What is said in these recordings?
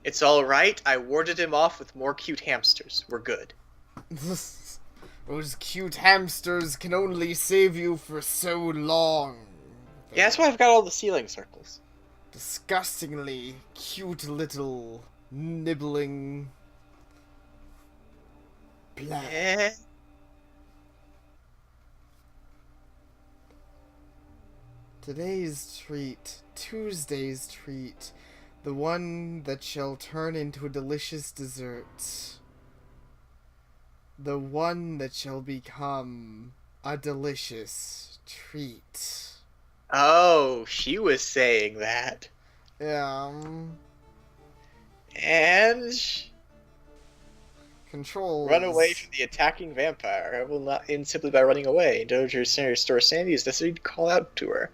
It's alright, I warded him off with more cute hamsters. We're good. Those cute hamsters can only save you for so long. Yeah, that's They're why I've got all the ceiling circles. disgustingly cute little nibbling blah. Eh. Today's treat, Tuesday's treat, the one that shall turn into a delicious dessert. The one that shall become a delicious treat. Oh, she was saying that. Yeah, And run away controls. from the attacking vampire. I will not end simply by running away. In order to restore sanity, it's necessary to call out to her.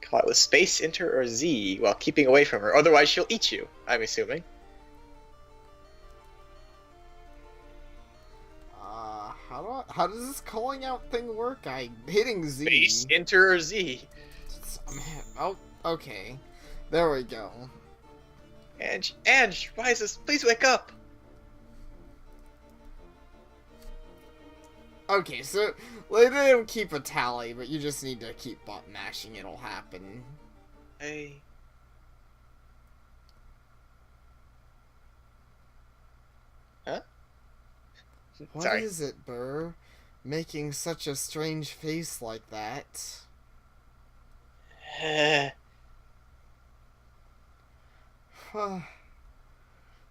Call out with space, enter, or Z while keeping away from her. Otherwise, she'll eat you, I'm assuming. How does this calling out thing work? Hitting Z. Space, enter, or Z. Oh, okay. There we go. Ange, rise us. Please wake up. Okay, so they didn't keep a tally, but you just need to keep button mashing. It'll happen. Hey. Huh? What Sorry. is it, Burr? Making such a strange face like that.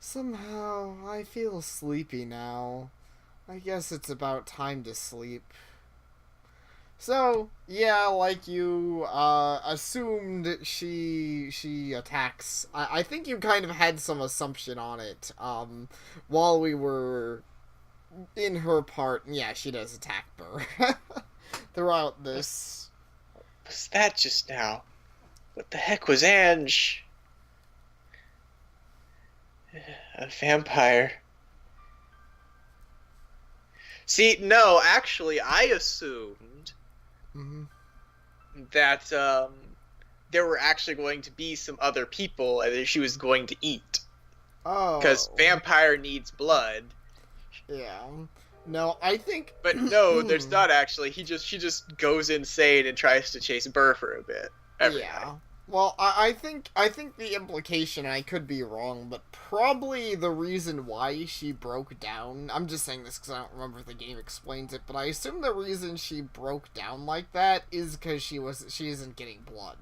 Somehow, I feel sleepy now. I guess it's about time to sleep. So, yeah, like you assumed she attacks. I think you kind of had some assumption on it, while we were in her part. Yeah, she does attack Burr throughout this. Was that just now? What the heck was Ange? A vampire. See, no, actually, I assumed Mm-hmm. that there were actually going to be some other people and that she was going to eat. Oh. Because vampire needs blood. Yeah. No, I think. But no, there's not actually. She just goes insane and tries to chase Burr for a bit. Every Yeah. night. Well, I think the implication, I could be wrong, but probably the reason why she broke down. I'm just saying this because I don't remember if the game explains it, but I assume the reason she broke down like that is because she isn't getting blood.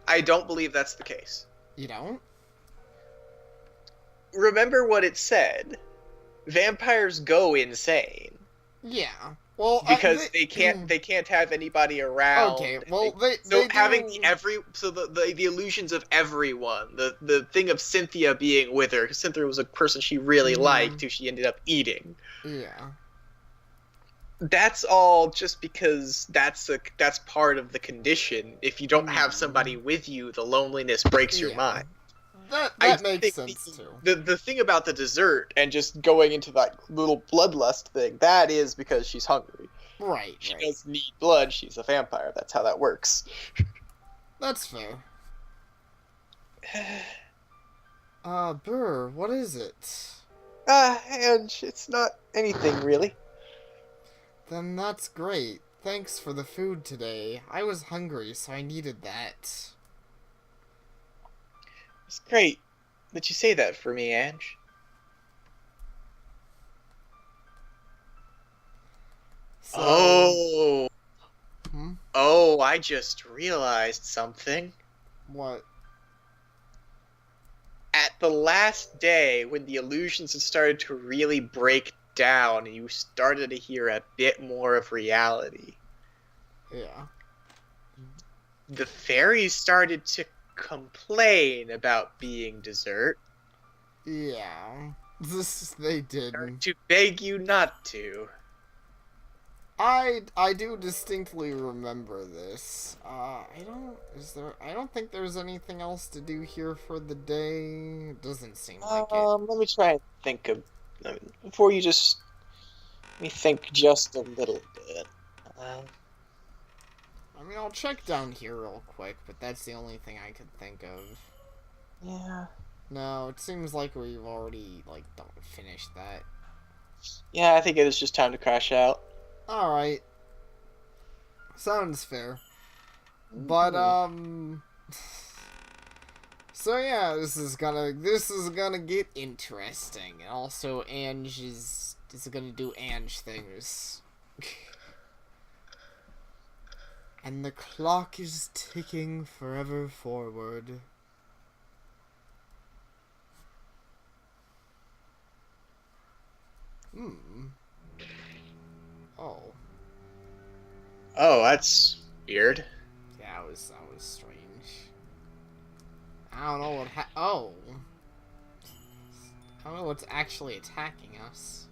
I don't believe that's the case. You don't? Remember what it said. Vampires go insane. Yeah. Well, Because they can't have anybody around. Okay, well, so they having do... the illusions of everyone, the thing of Cynthia being with her, because Cynthia was a person she really liked, who she ended up eating. Yeah. That's all just because that's part of the condition. If you don't have somebody with you, the loneliness breaks your mind. That makes sense too. The thing about the dessert and just going into that little bloodlust thing, that is because she's hungry. Right. She does need blood. She's a vampire. That's how that works. That's fair. Burr, what is it? And it's not anything really. Then that's great. Thanks for the food today. I was hungry, so I needed that. It's great that you say that for me, Ange. So, Oh. Hmm? Oh, I just realized something. What? At the last day, when the illusions had started to really break down, and you started to hear a bit more of reality, Yeah. the fairies started to complain about being dessert. Yeah. They did. To beg you not to. I do distinctly remember this. I don't think there's anything else to do here for the day. It doesn't seem like it. Let me try and think of... before you just... Let me think just a little bit. I mean, I'll check down here real quick, but that's the only thing I could think of. Yeah. No, it seems like we've already, like, don't finished that. Yeah, I think it is just time to crash out. Alright. Sounds fair. But, Hmm. So yeah, this is gonna get interesting. And also Ange is gonna do Ange things. And the clock is ticking forever forward. Hmm. Oh. Oh, that's weird. Yeah, that was strange. I don't know what oh. I don't know what's actually attacking us.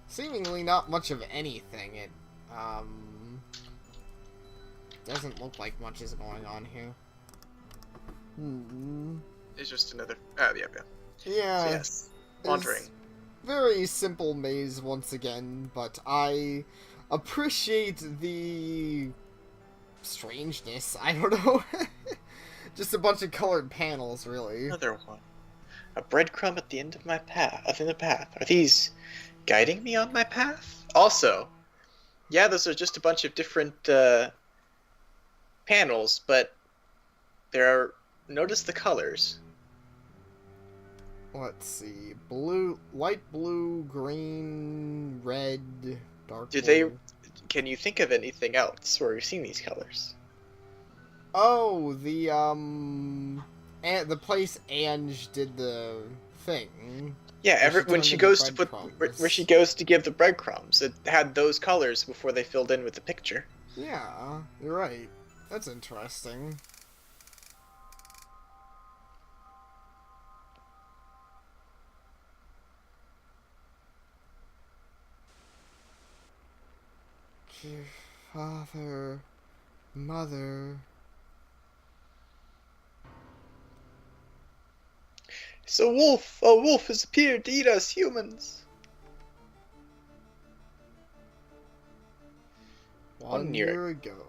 Seemingly not much of anything. It doesn't look like much is going on here. Hmm. It's just another. Oh, yeah, yeah. So Yeah, yes, wandering. it's very simple maze once again, but I appreciate the strangeness. I don't know. Just a bunch of colored panels, really. Another one. A breadcrumb at the end of my path. In the path. Are these guiding me on my path? Also, yeah, those are just a bunch of different panels, but there are. Notice the colors. Let's see. Blue, light blue, green, red, dark Do they? blue. Can you think of anything else where you've seen these colors? Oh, the place Ange did the thing. Yeah, Where she when turned she into goes to put where she breadcrumbs. goes to give the breadcrumbs, it had those colors before they filled in with the picture. Yeah, you're right. That's interesting. Dear father, mother. So a wolf has appeared to eat us humans. 1 year. Year ago,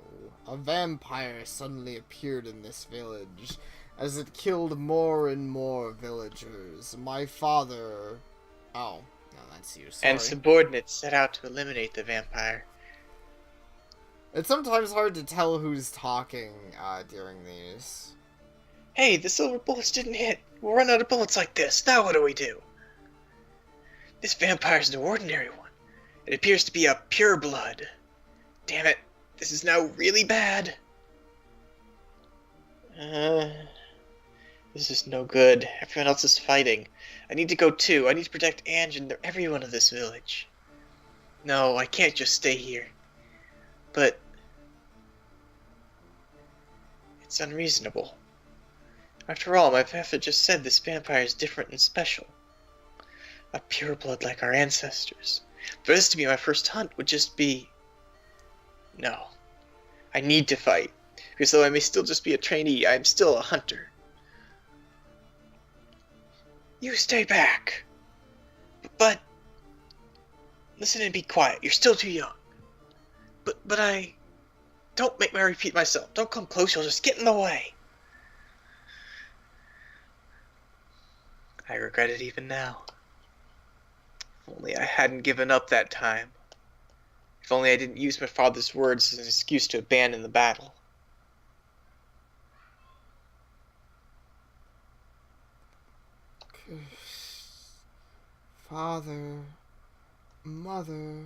a vampire suddenly appeared in this village. As it killed more and more villagers, my father... Oh, no, that's you, And sorry. subordinates set out to eliminate the vampire. It's sometimes hard to tell who's talking during these. Hey, the silver bullets didn't hit. We'll run out of bullets like this. Now what do we do? This vampire's no ordinary one. It appears to be a pureblood. Damn it. This is now really bad. This is no good. Everyone else is fighting. I need to go too. I need to protect Ange and everyone of this village. No, I can't just stay here. But it's unreasonable. After all, my father just said this vampire is different and special. A pureblood like our ancestors. For this to be my first hunt would just be... No. I need to fight. Because though I may still just be a trainee, I am still a hunter. You stay back. But... Listen and be quiet. You're still too young. But I... Don't make me repeat myself. Don't come close. You'll just get in the way. I regret it even now. If only I hadn't given up that time. If only I didn't use my father's words as an excuse to abandon the battle. Father, mother.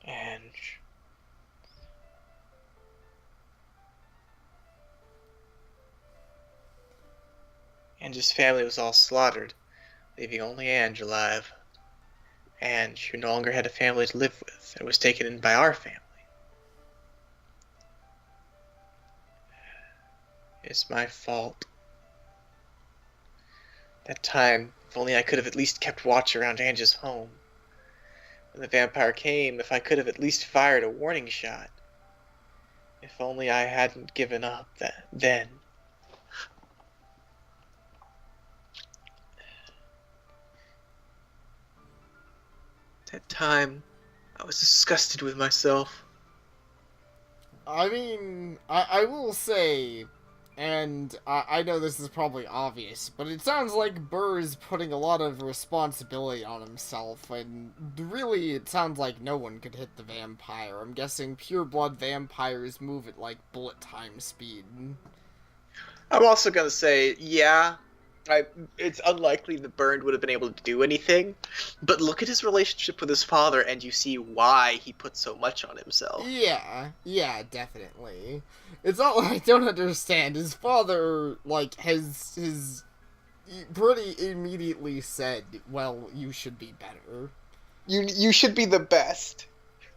Ange. Ange's family was all slaughtered, leaving only Ange alive. Ange, who no longer had a family to live with, and was taken in by our family. It's my fault. That time, if only I could have at least kept watch around Ange's home. When the vampire came, if I could have at least fired a warning shot. If only I hadn't given up then. That time, I was disgusted with myself. I mean, I will say, And I know this is probably obvious, but it sounds like Burr is putting a lot of responsibility on himself, and really it sounds like no one could hit the vampire. I'm guessing pureblood vampires move at like bullet time speed. I'm also gonna say, yeah, it's unlikely that Byrne would have been able to do anything, but look at his relationship with his father, and you see why he put so much on himself. Yeah, definitely. It's all I don't understand. His father, like, has his pretty immediately said, "Well, you should be better." You should be the best.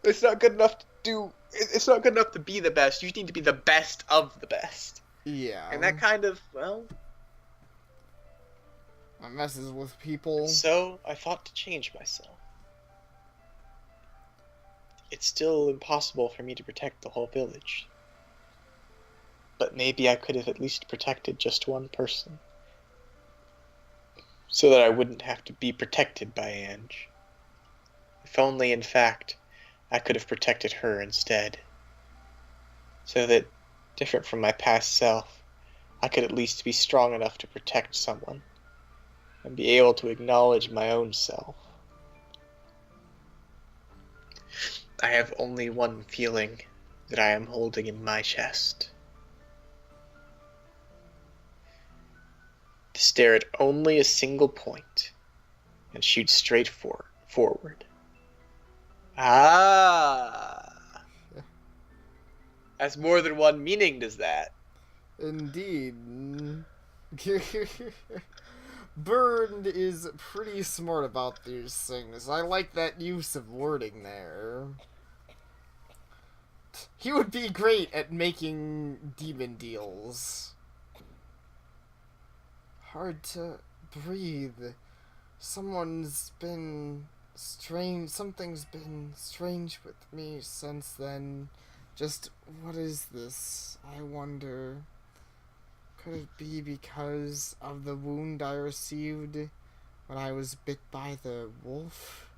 It's not good enough to do. It's not good enough to be the best. You need to be the best of the best. Yeah. And that kind of, well, that messes with people. so I thought to change myself. It's still impossible for me to protect the whole village. But maybe I could have at least protected just one person. So that I wouldn't have to be protected by Ange. If only, in fact, I could have protected her instead. So that, different from my past self, I could at least be strong enough to protect someone. And be able to acknowledge my own self. I have only one feeling that I am holding in my chest. To stare at only a single point and shoot straight forward. Ah! That's more than one meaning, does that? Indeed. Byrne is pretty smart about these things. I like that use of wording there. He would be great at making demon deals. Hard to breathe. Something's been strange with me since then. Just, what is this? I wonder. Could it be because of the wound I received when I was bit by the wolf?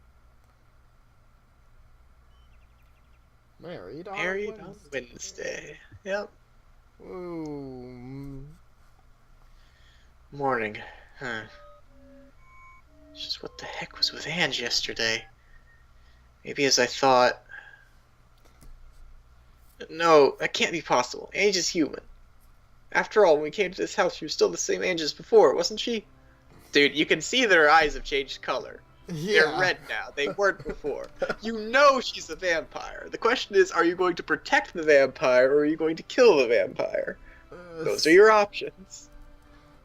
Married on Wednesday. Yep. Ooh. Morning. Huh. Just what the heck was with Ange yesterday? Maybe as I thought. No, that can't be possible. Ange is human. After all, when we came to this house, she was still the same Ange as before, wasn't she? Dude, you can see that her eyes have changed color. Yeah. They're red now. They weren't before. You know she's a vampire. The question is, are you going to protect the vampire, or are you going to kill the vampire? Those are your options.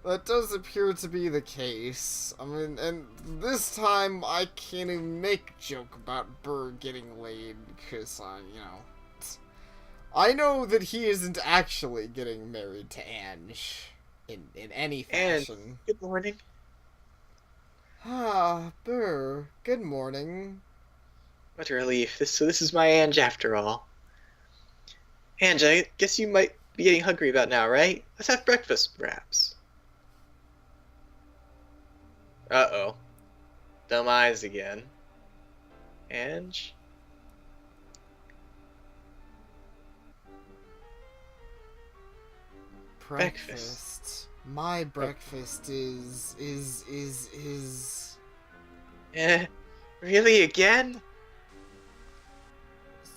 That does appear to be the case. I mean, and this time I can't even make a joke about Burr getting laid, because, I know that he isn't actually getting married to Ange in any fashion. And good morning. Ah, Burr, good morning. What a relief. This is my Ange after all. Ange, I guess you might be getting hungry about now, right? Let's have breakfast, perhaps. Uh-oh. Dumb eyes again. Ange? Breakfast. My breakfast is... Really again?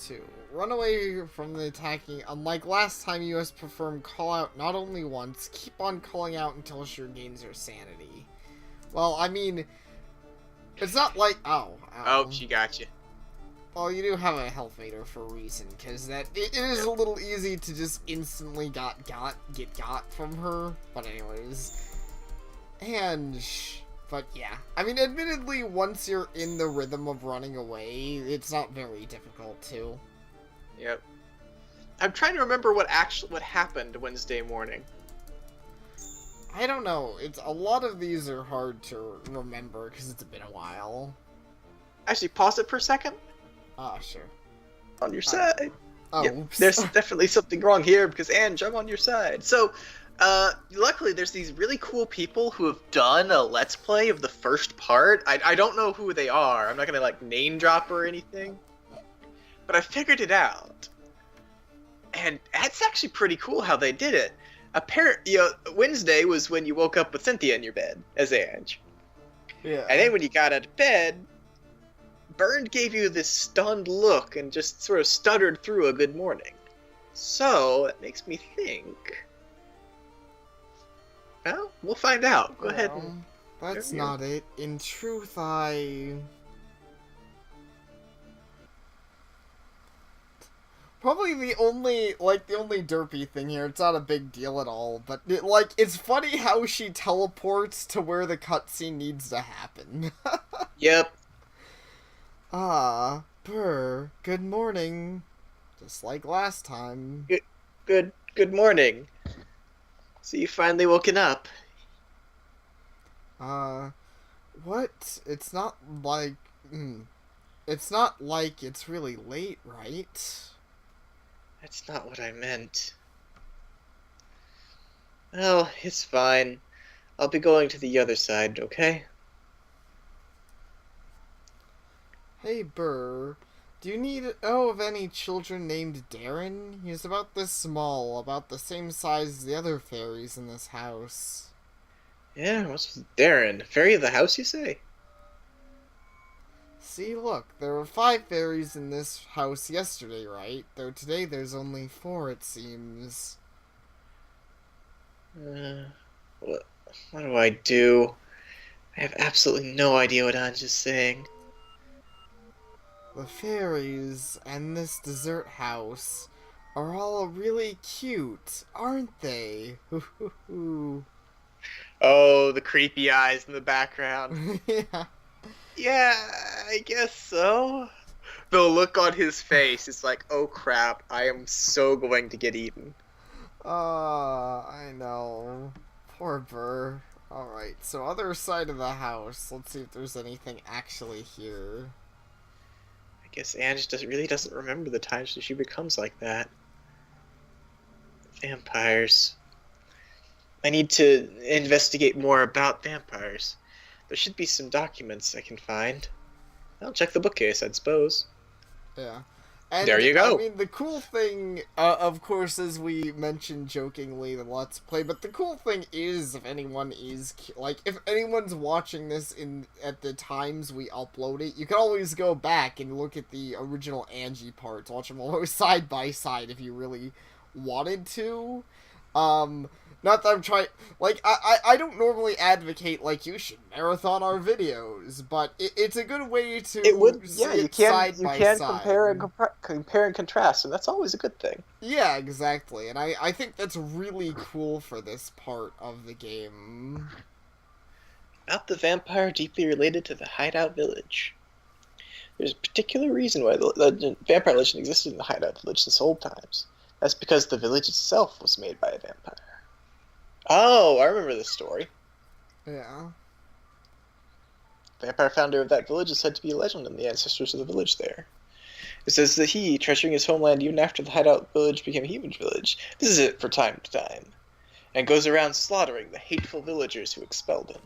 To run away from the attacking. Unlike last time, you must perform call out not only once, keep on calling out until she regains her sanity. Well, I mean, it's not like... Oh, she got you. Well, you do have a health meter for a reason, because it is a little easy to just instantly get got from her. But anyways, but yeah, I mean, admittedly, once you're in the rhythm of running away, it's not very difficult to. Yep. I'm trying to remember what happened Wednesday morning. I don't know. It's a lot of these are hard to remember because it's been a while. Actually, pause it for a second. Ah, sure. On your side. Oh, yeah, oops. There's definitely something wrong here because Ange, I'm on your side. So, luckily there's these really cool people who have done a Let's Play of the first part. I don't know who they are. I'm not gonna like name drop or anything. But I figured it out. And that's actually pretty cool how they did it. Wednesday was when you woke up with Cynthia in your bed as Ange. Yeah. And then when you got out of bed, Bernd gave you this stunned look and just sort of stuttered through a good morning. So, that makes me think... Well, we'll find out. Go ahead and... That's not it. In truth, I... Probably the only derpy thing here, it's not a big deal at all, but, it's funny how she teleports to where the cutscene needs to happen. Yep. Ah, Burr, good morning. Just like last time. Good morning. So you finally woken up. What? It's not like... It's not like it's really late, right? That's not what I meant. Well, it's fine. I'll be going to the other side, okay? Hey, Burr. Do you know of any children named Darren? He's about this small, about the same size as the other fairies in this house. Yeah, what's with Darren? Fairy of the house, you say? See, look, there were 5 fairies in this house yesterday, right? Though today there's only 4, it seems. What do I do? I have absolutely no idea what Ange is saying. The fairies and this dessert house are all really cute, aren't they? Oh, the creepy eyes in the background. Yeah. Yeah, I guess so. The look on his face is like, oh crap, I am so going to get eaten. I know. Poor Burr. Alright, so other side of the house. Let's see if there's anything actually here. I guess Ange really doesn't remember the times that she becomes like that. Vampires. I need to investigate more about vampires. There should be some documents I can find. I'll check the bookcase, I suppose. Yeah. And, there you go. I mean, the cool thing, of course, as we mentioned jokingly, the Let's Play, but the cool thing is, if anyone's watching this at the times we upload it, you can always go back and look at the original Angie parts, watch them all side by side if you really wanted to. Not that I'm trying... I don't normally advocate, you should marathon our videos, but it's a good way to you can compare and contrast, and that's always a good thing. Yeah, exactly, and I think that's really cool for this part of the game. About the vampire deeply related to the Hideout Village. There's a particular reason why the vampire legend existed in the Hideout Village since old times. That's because the village itself was made by a vampire. Oh, I remember this story. Yeah. The vampire founder of that village is said to be a legend in the ancestors of the village there. It says that he, treasuring his homeland even after the Hideout Village became a human village, visits it from time to time, and goes around slaughtering the hateful villagers who expelled him.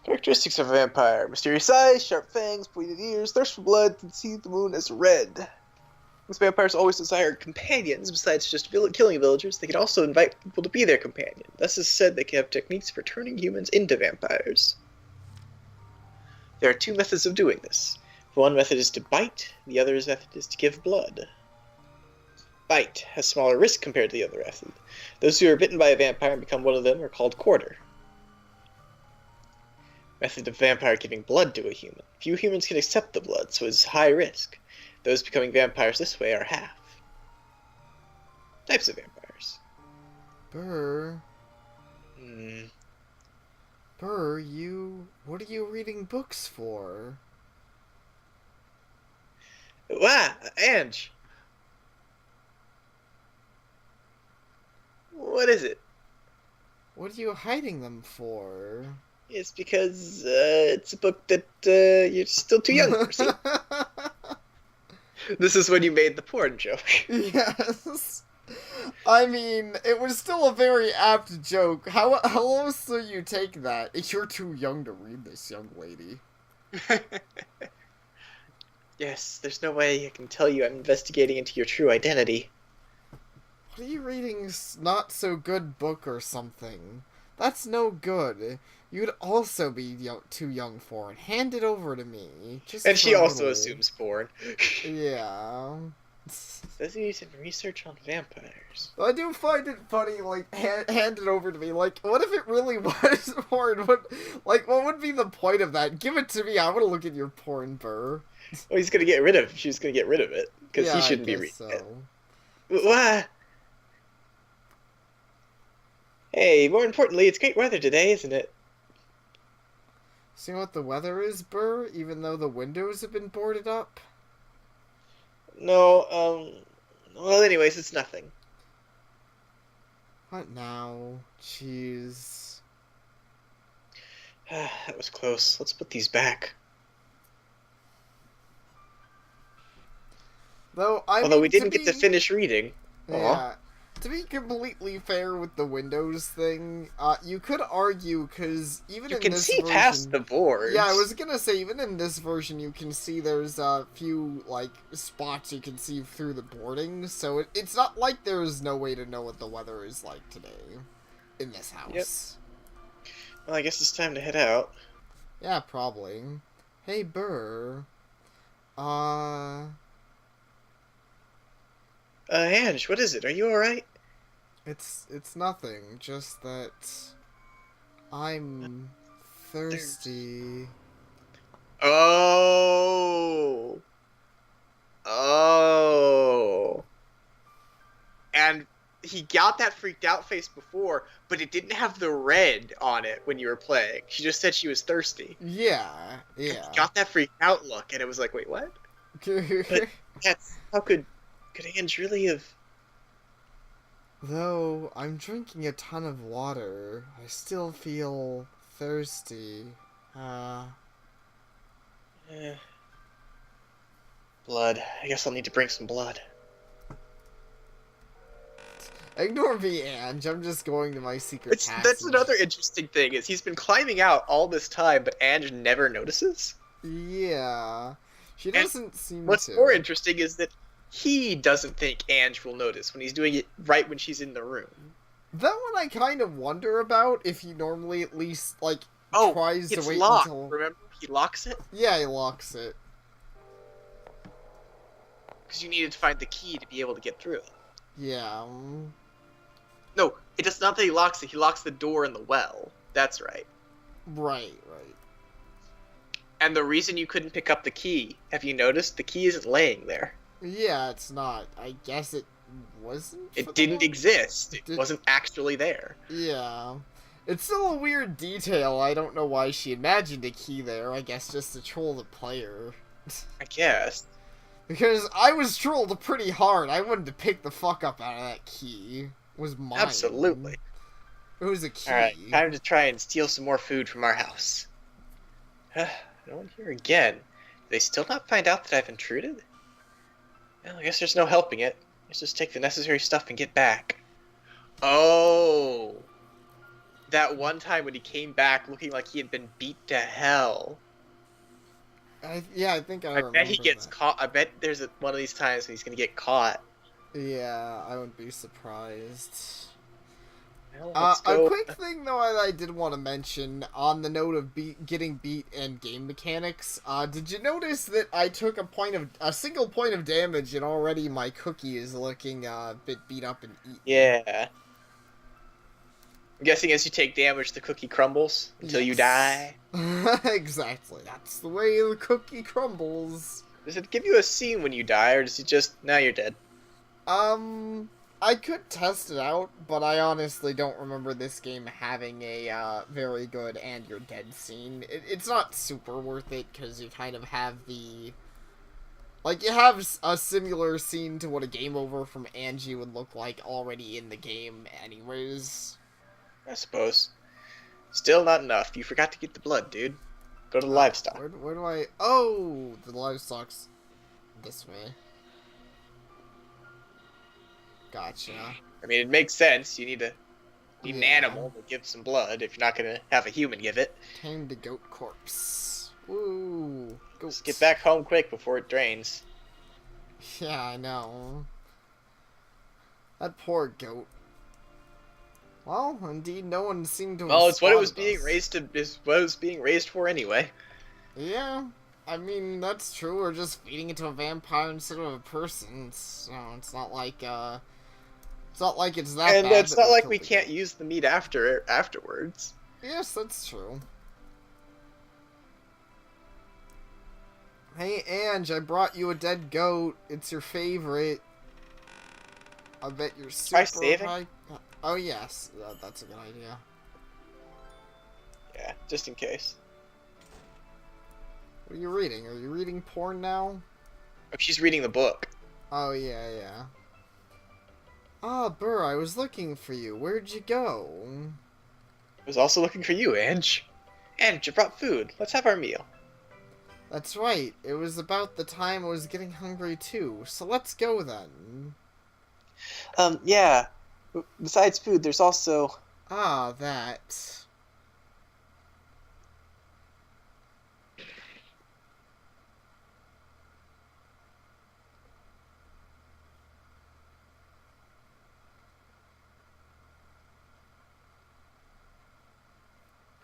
Characteristics of a vampire: mysterious eyes, sharp fangs, pointed ears, thirst for blood, and see the moon as red. These vampires always desired companions. Besides just killing villagers, they could also invite people to be their companion. Thus is said they can have techniques for turning humans into vampires. There are 2 methods of doing this. One method is to bite, the other method is to give blood. Bite has smaller risk compared to the other method. Those who are bitten by a vampire and become one of them are called quarter. Method of vampire giving blood to a human. Few humans can accept the blood, so it is high risk. Those becoming vampires this way are half. Types of vampires. Burr. Burr, what are you reading books for? Wow, Ange. What is it? What are you hiding them for? It's because it's a book that you're still too young for. See? This is when you made the porn joke. Yes. I mean, it was still a very apt joke. How else do you take that? You're too young to read this, young lady. Yes, there's no way I can tell you I'm investigating into your true identity. What are you reading? Not so good book or something? That's no good. You'd also be too young for it. Hand it over to me, just And for she a also little. assumes porn. Yeah. Says he needs some research on vampires. I do find it funny, like, hand it over to me. Like, what if it really was porn? What would be the point of that? Give it to me. I want to look at your porn, Burr. Oh, he's gonna get rid of. She's gonna get rid of it because Yeah, he I shouldn't be guess reading it. so. Why? Hey, more importantly, it's great weather today, isn't it? See what the weather is, Burr? Even though the windows have been boarded up? No, well, anyways, it's nothing. What now? Jeez. That was close. Let's put these back. Though, I Although mean, we didn't get to finish reading. Aw. Yeah. To be completely fair with the Windows thing, you could argue, because even You in can this see version... past the boards. Yeah, I was gonna say, even in this version, you can see there's a few, like, spots you can see through the boarding, so it's not like there's no way to know what the weather is like today in this house. Yep. Well, I guess it's time to head out. Yeah, probably. Hey, Burr. Ange, what is it? Are you alright? It's nothing, just that I'm thirsty. Oh. Oh. And he got that freaked out face before, but it didn't have the red on it when you were playing. She just said she was thirsty. Yeah. He got that freaked out look, and it was like, wait, what? But that's how could Ange really have? Though I'm drinking a ton of water, I still feel thirsty. Blood. I guess I'll need to bring some blood. Ignore me, Ange. I'm just going to my secret passage. That's another interesting thing, is he's been climbing out all this time, but Ange never notices. Yeah. She doesn't seem to. What's more interesting is that he doesn't think Ange will notice when he's doing it right when she's in the room. That one I kind of wonder about, if he normally at least, like, tries to wait locked. until... Remember? He locks it? Yeah, he locks it. Because you needed to find the key to be able to get through it. Yeah. No, it does not that he locks it. He locks the door in the well. That's right. Right. And the reason you couldn't pick up the key, have you noticed? The key isn't laying there. Yeah, it's not. I guess it wasn't? It didn't exist. It wasn't actually there. Yeah. It's still a weird detail. I don't know why she imagined a key there. I guess just to troll the player. I guess. Because I was trolled pretty hard. I wanted to pick the fuck up out of that key. It was mine. Absolutely. It was a key. Alright, time to try and steal some more food from our house. No one here again. Do they still not find out that I've intruded? Well, I guess there's no helping it. Let's just take the necessary stuff and get back. Oh! That one time when he came back looking like he had been beat to hell. I think I remember bet he gets that. caught. I bet there's one of these times when he's gonna get caught. Yeah, I wouldn't be surprised. Well, a quick thing though I did want to mention on the note of getting beat and game mechanics. Did you notice that I took a single point of damage and already my cookie is looking a bit beat up and eaten? Yeah. I'm guessing as you take damage, the cookie crumbles until you die. Exactly. That's the way the cookie crumbles. Does it give you a scene when you die, or does it just now you're dead? I could test it out, but I honestly don't remember this game having a very good and you're dead scene. It's not super worth it, because you kind of have the... Like, you have a similar scene to what a game over from Angie would look like already in the game anyways. I suppose. Still not enough. You forgot to get the blood, dude. Go to the livestock. Where do I... Oh! The livestock's this way. Gotcha. I mean, it makes sense. You need an animal to give some blood if you're not going to have a human give it. Tamed a goat corpse. Ooh. Goats. Just get back home quick before it drains. Yeah, I know. That poor goat. Well, indeed, no one seemed to have Well, it's what it was spotted being us. raised to. Is what it was being raised for anyway. Yeah, I mean, that's true. We're just feeding it to a vampire instead of a person. So it's not like, it's not like it's that And bad it's that not we like killed we the can't goat. use the meat afterwards. Yes, that's true. Hey, Ange, I brought you a dead goat. It's your favorite. I bet you're Try super saving. high. Oh, yes. That's a good idea. Yeah, just in case. What are you reading? Are you reading porn now? Oh, she's reading the book. Oh, yeah, yeah. Ah, Burr, I was looking for you. Where'd you go? I was also looking for you, Ange. Ange, you brought food. Let's have our meal. That's right. It was about the time I was getting hungry, too. So let's go, then. Yeah. Besides food, there's also. Ah, that.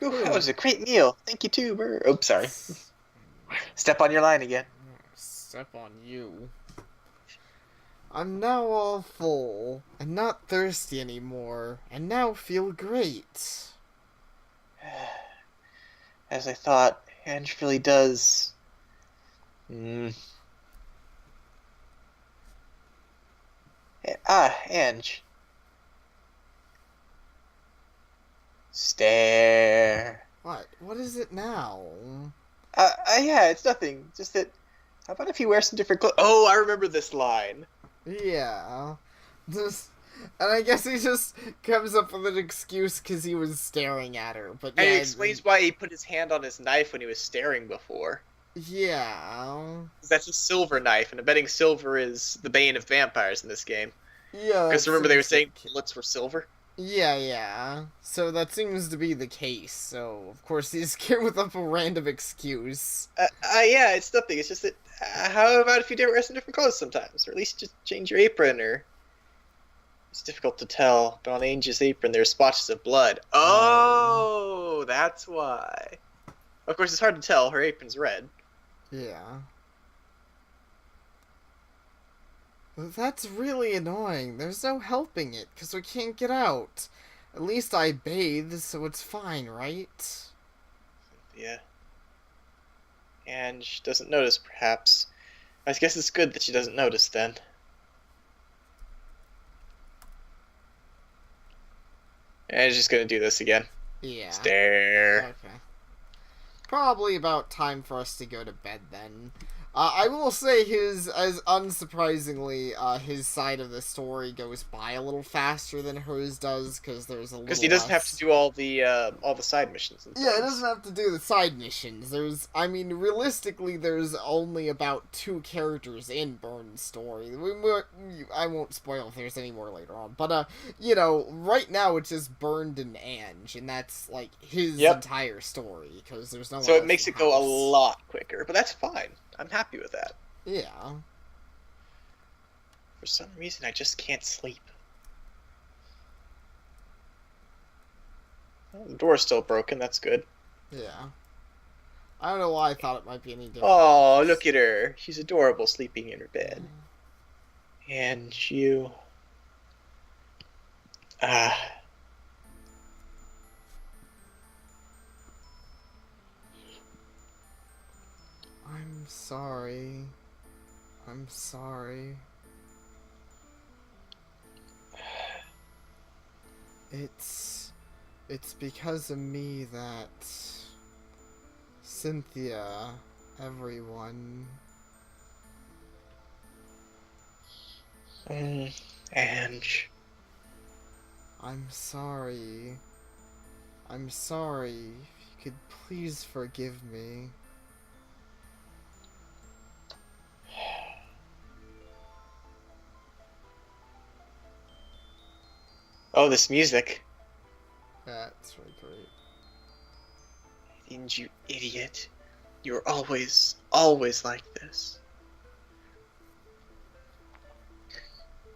Ooh, that was a great meal. Thank you too, Burr. Oh, sorry. Step on your line again. Step on you. I'm now all full, and not thirsty anymore, and now feel great. As I thought, Ange really does. Mm. Ah, Ange. Stare. What? What is it now? Yeah, it's nothing. Just that. How about if you wear some different clothes? Oh, I remember this line. Yeah. Just, and I guess he just comes up with an excuse because he was staring at her. But And yeah, he explains why he put his hand on his knife when he was staring before. yeah, 'Cause that's a silver knife, and I'm betting silver is the bane of vampires in this game. yeah. Because That remember they were seems saying like- bullets were silver? Yeah, yeah. So that seems to be the case. So of course he's came with up a random excuse. Yeah, it's nothing. It's just that. How about if you did wear some different clothes sometimes, or at least just change your apron, or it's difficult to tell. But on Angel's apron, there's splotches of blood. Oh, that's why. Of course, it's hard to tell. Her apron's red. Yeah. That's really annoying. There's no helping it, because we can't get out. At least I bathed, so it's fine, right? Yeah. And she doesn't notice, perhaps. I guess it's good that she doesn't notice then. And she's gonna do this again. Yeah. Stare. Okay. Probably about time for us to go to bed then. I will say as unsurprisingly, his side of the story goes by a little faster than hers does, because there's a little Because he doesn't have to do all the side missions and Yeah, it things. doesn't have to do the side missions. I mean, realistically, there's only about 2 characters in Burn's story. I won't spoil if there's any more later on. But, right now it's just Burned and Ange, and that's, like, his entire story, because there's no one So it else makes in it the go a house. lot quicker, but that's fine. I'm happy with that. Yeah. For some reason, I just can't sleep. Well, the door's still broken, that's good. Yeah. I don't know why I thought it might be any different. Oh, look at her. She's adorable sleeping in her bed. And you... Ah... I'm sorry. I'm sorry. It's because of me that Cynthia, everyone. Ange. I'm sorry. I'm sorry. If you could please forgive me. Oh, this music. That's really great. Ange, you idiot. You're always like this.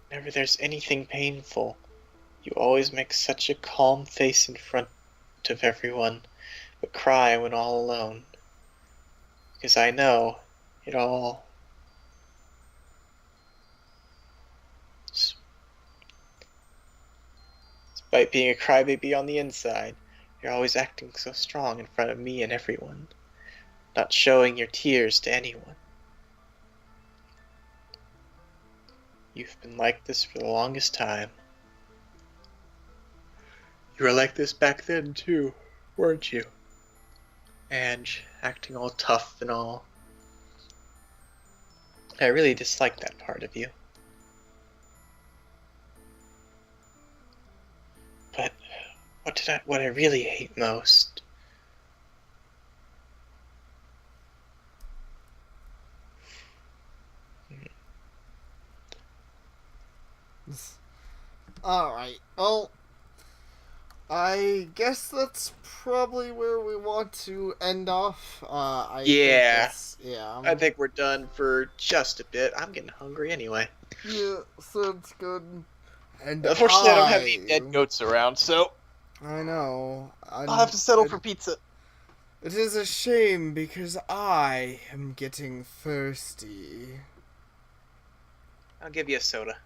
Whenever there's anything painful, you always make such a calm face in front of everyone, but cry when all alone. Because I know it all. Despite being a crybaby on the inside, you're always acting so strong in front of me and everyone, not showing your tears to anyone. You've been like this for the longest time. You were like this back then too, weren't you? And acting all tough and all. I really dislike that part of you. But what I really hate most Alright, well, I guess that's probably where we want to end off. I think Yeah, that's, yeah. I think we're done for just a bit. I'm getting hungry anyway. Yeah, sounds good. And Unfortunately, I don't have any dead goats around, so I know. I'll have to settle for pizza. It is a shame because I am getting thirsty. I'll give you a soda.